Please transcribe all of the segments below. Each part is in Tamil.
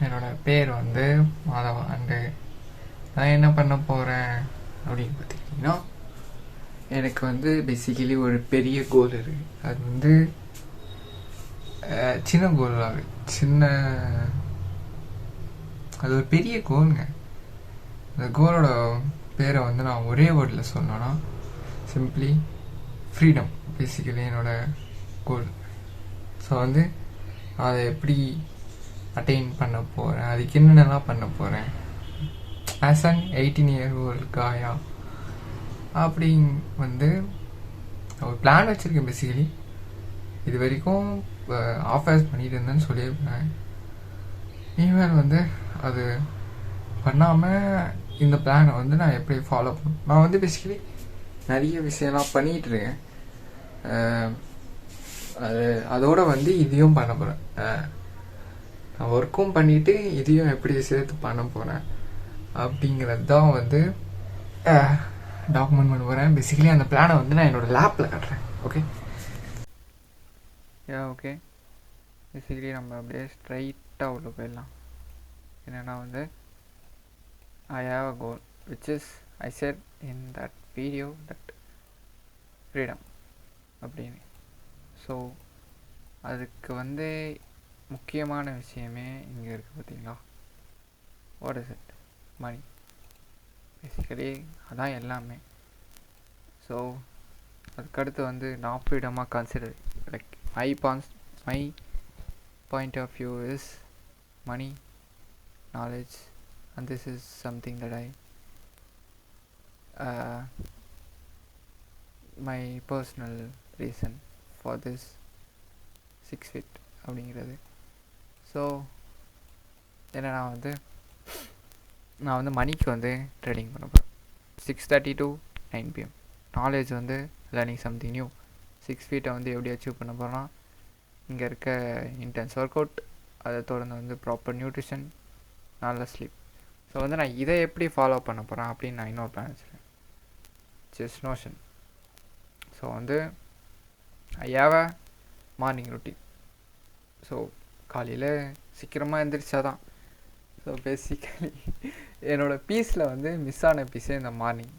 என்னோடய பேர் வந்து மாதவா. அண்டு நான் என்ன பண்ண போகிறேன் அப்படின்னு பார்த்துக்கிட்டிங்கன்னா, எனக்கு வந்து பேசிக்கலி ஒரு பெரிய கோல் இருக்குது. அது வந்து சின்ன கோல் சின்ன அது ஒரு பெரிய கோலுங்க. அந்த கோலோட பேரை வந்து நான் ஒரே வேர்டில் சொன்னேன்னா சிம்பிளி ஃப்ரீடம். பேசிக்கலி என்னோடய கோல். ஸோ வந்து அதை எப்படி அட்டைன் பண்ண போகிறேன், அதுக்கு என்னென்னலாம் பண்ண போகிறேன் ஆஸ் அன் 18-year-old காயா அப்படிங் வந்து ஒரு பிளான் வச்சுருக்கேன். பேசிக்கலி இது வரைக்கும் ஆஃபர்ஸ் பண்ணிட்டு இருந்தேன்னு சொல்லியிருப்பேன். இனிமேல் வந்து அது பண்ணாமல் இந்த பிளானை வந்து நான் எப்படி ஃபாலோ பண்ணேன். நான் வந்து பேசிக்கலி நிறைய விஷயம்லாம் பண்ணிகிட்ருக்கேன். அதோடு வந்து இதையும் பண்ண போகிறேன். நான் ஒர்க்கும் பண்ணிவிட்டு இதையும் எப்படி சேர்த்து பண்ண போகிறேன் அப்படிங்கிறது தான் வந்து டாக்குமெண்ட் பண்ண போகிறேன். பேசிக்கலி அந்த பிளானை வந்து நான் என்னோடய லேப்பில் காட்டுறேன். ஓகே ஓகே பேசிக்கலி நம்ம அப்படியே ஸ்ட்ரைட்டாக உள்ள போயிடலாம். என்னென்னா வந்து I have a goal which is I set in that video that freedom அப்படின்னு. ஸோ அதுக்கு வந்து முக்கியமான விஷயமே இங்கே இருக்குது பார்த்தீங்களா. What is it? Money. Basically அதான் எல்லாமே. ஸோ அதுக்கடுத்து வந்து நான் ஃப்ரீடமாக consider like my point of view is money, knowledge, and this is something that my personal reason for this 6 feet அப்படிங்கிறது. ஸோ என்னன்னா வந்து நான் வந்து மணிக்கு வந்து ட்ரேடிங் பண்ண போகிறேன். 6:30 to 9 PM. நாலேஜ் வந்து லேர்னிங் சம்திங் நியூ. 6 feet வந்து எப்படி அச்சீவ் பண்ண போகிறேன்னா, இங்கே இருக்க இன்டென்ஸ் ஒர்க் அவுட், அதை தொடர்ந்து வந்து ப்ராப்பர் நியூட்ரிஷன், நல்ல ஸ்லீப். ஸோ வந்து நான் இதை எப்படி ஃபாலோ பண்ண போகிறேன் அப்படின்னு நான் இன்னொரு பிளான் வச்சுருக்கேன். Just notion. ஸோ வந்து I have a morning routine. So காலையில் சீக்கிரமாக எழுந்திரிச்சா தான். ஸோ பேசிக்கலி என்னோடய பீஸில் வந்து மிஸ் ஆன பீஸே இந்த மார்னிங்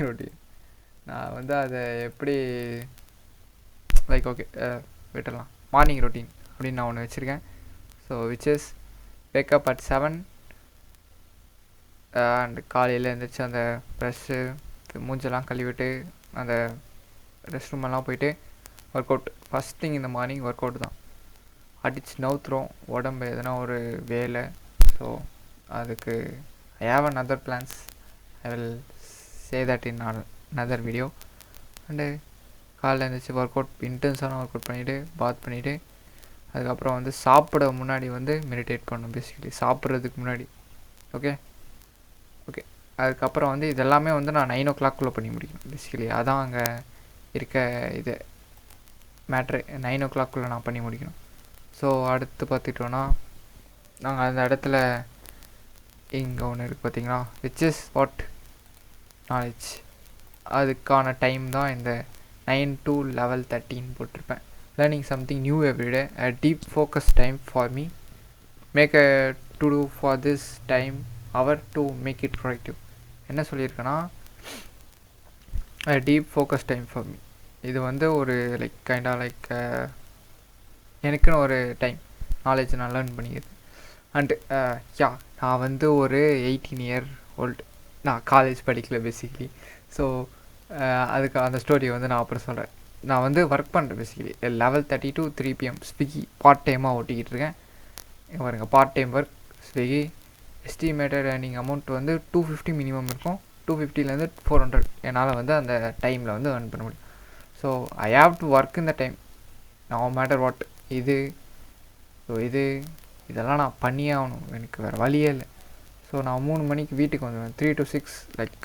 ரொட்டீன். நான் வந்து அதை எப்படி லைக் ஓகே விட்டுடலாம். மார்னிங் ரொட்டீன் அப்படின்னு நான் ஒன்று வச்சுருக்கேன். So which is wake up at 7 and காலையில் எழுந்திரிச்சு அந்த ப்ரெஷ்ஷு மூஞ்செல்லாம் கழுவிட்டு அந்த ரெஸ்ட் ரூமெல்லாம் போயிட்டு ஒர்க் அவுட். ஃபஸ்ட் திங் இந்த மார்னிங் ஒர்க் அவுட் தான். அடித்து நவுத்துறோம் உடம்பு எதனா ஒரு வேலை. ஸோ அதுக்கு I have another plans. I will say that in another video. And காலையில் எழுந்திரிச்சு ஒர்க் அவுட், இன்டென்ஸான ஒர்க் அவுட் பண்ணிவிட்டு பாத் பண்ணிவிட்டு அதுக்கப்புறம் வந்து சாப்பிட முன்னாடி வந்து மெடிடேட் பண்ணணும். பேசிக்கலி சாப்பிட்றதுக்கு முன்னாடி. ஓகே அதுக்கப்புறம் வந்து இதெல்லாமே வந்து நான் 9 o'clock பண்ணி முடிக்கணும். பேசிக்கலி அதான் அங்கே இருக்க இது மேட்ரு. 9 o'clock நான் பண்ணி முடிக்கணும். ஸோ அடுத்து பார்த்துட்டோன்னா நாங்கள் அந்த இடத்துல இங்கே ஒன்று இருக்குது பார்த்தீங்களா, விச் இஸ் வாட் நாலேஜ். அதுக்கான டைம் தான் இந்த 9 to 11:13 போட்டிருப்பேன். learning something new every day, a deep focus time for me, make a to do for this time hour to make it productive. என்ன சொல்லியிருக்கேன்னா, a deep focus time for me. இது வந்து ஒரு லைக் கைண்டாக லைக் எனக்குன்னு ஒரு டைம் நாலேஜ் நான் லேர்ன் பண்ணிக்கிறது. அண்டு நான் வந்து ஒரு 18-year-old. நான் காலேஜ் படிக்கல பேசிக்கலி. ஸோ அதுக்கு அந்த ஸ்டோரியை வந்து நான் அப்புறம் சொல்கிறேன். நான் வந்து ஒர்க் பண்ணுறேன் basically 11:30 to 3 PM Swiggy part டைமாக ஓட்டிக்கிட்டு இருக்கேன். பாருங்க, part time work Swiggy. Estimated earning amount வந்து 250 மினிமம் இருக்கும். 250லேருந்து 400 என்னால் வந்து அந்த டைமில் வந்து ஏர்ன் பண்ண முடியும். So I have to work இந்த டைம் நோ மேட்டர் வாட். இதெல்லாம் நான் பண்ணியே ஆகணும், எனக்கு வேறு வழியே இல்லை. ஸோ நான் 3 மணிக்கு வீட்டுக்கு வந்துடுவேன். 3 to 6 லைக்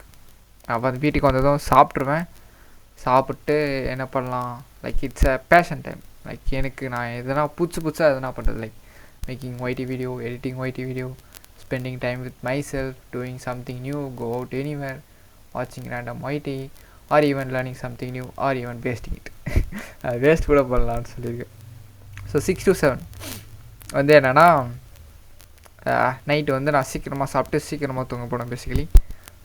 அப்போ அந்த வீட்டுக்கு வந்ததும் சாப்பிட்ருவேன். சாப்பிட்டு என்ன பண்ணலாம், like it's a passion time. Like எனக்கு நான் எதனா புதுசாக எதனா பண்ணுறது, like making YT video, editing YT video, spending time with myself, doing something new, go out anywhere, வாட்சிங் random YT, or even learning something new, or even wasting it. Waste கூட பண்ணலான்னு சொல்லியிருக்கேன். ஸோ 6 to 7 வந்து என்னென்னா நைட்டு வந்து நான் சீக்கிரமாக சாப்பிட்டு சீக்கிரமாக தூங்க போனேன் basically.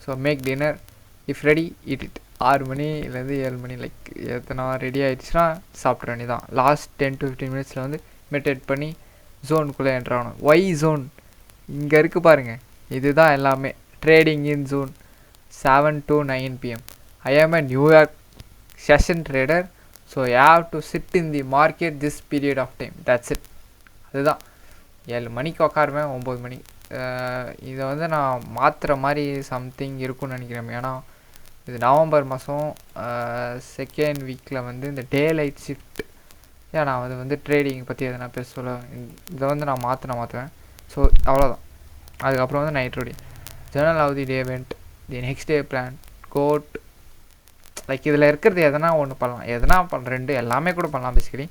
So make dinner if ready it 6 மணிலேருந்து 7 மணி லைக் எத்தனை ரெடி ஆகிடுச்சுன்னா சாப்பிட்ற வேண்டி தான். லாஸ்ட் 10 to 15 மினிட்ஸில் வந்து மெடிடேட் பண்ணி ஜோனுக்குள்ளே என்ட்ரு ஆகணும். ஒய் ஜோன் இங்கே இருக்குது பாருங்கள், இதுதான் எல்லாமே. Trading in zone 7 to 9 PM. I am a New York session trader, so I have to sit in the market this period of time. That's it. அதுதான் 7 மணிக்கு உக்காருவேன் 9 மணி. இதை வந்து நான் மாற்றுற மாதிரி சம்திங் இருக்குன்னு நினைக்கிறேன். ஏன்னா இது நவம்பர் மாதம் செகண்ட் வீக்கில் வந்து இந்த டே லைட் ஷிஃப்ட். ஏன் நான் அது வந்து ட்ரேடிங் பற்றி எதனா பேச சொல்ல இதை வந்து நான் மாற்றுவேன். ஸோ அவ்வளோதான். அதுக்கப்புறம் வந்து night routine, journal of the day event, the next day plan, கோட். லைக் இதில் இருக்கிறது எதனா ஒன்று பண்ணலாம், எதனா ரெண்டு எல்லாமே கூட பண்ணலாம். பேசிக்கலி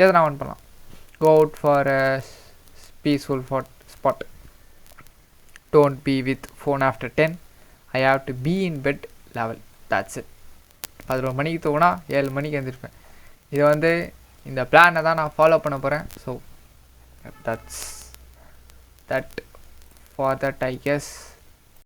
எதனா ஒன்று பண்ணலாம். Go out for a peaceful spot. Don't be with phone after 10. I have to be in bed level. That's it. 11 மணிக்கு தூங்கினா 7 மணிக்கு எழுந்திருப்பேன். இதை வந்து இந்த பிளானை தான் நான் ஃபாலோ பண்ண போகிறேன். So that for that I guess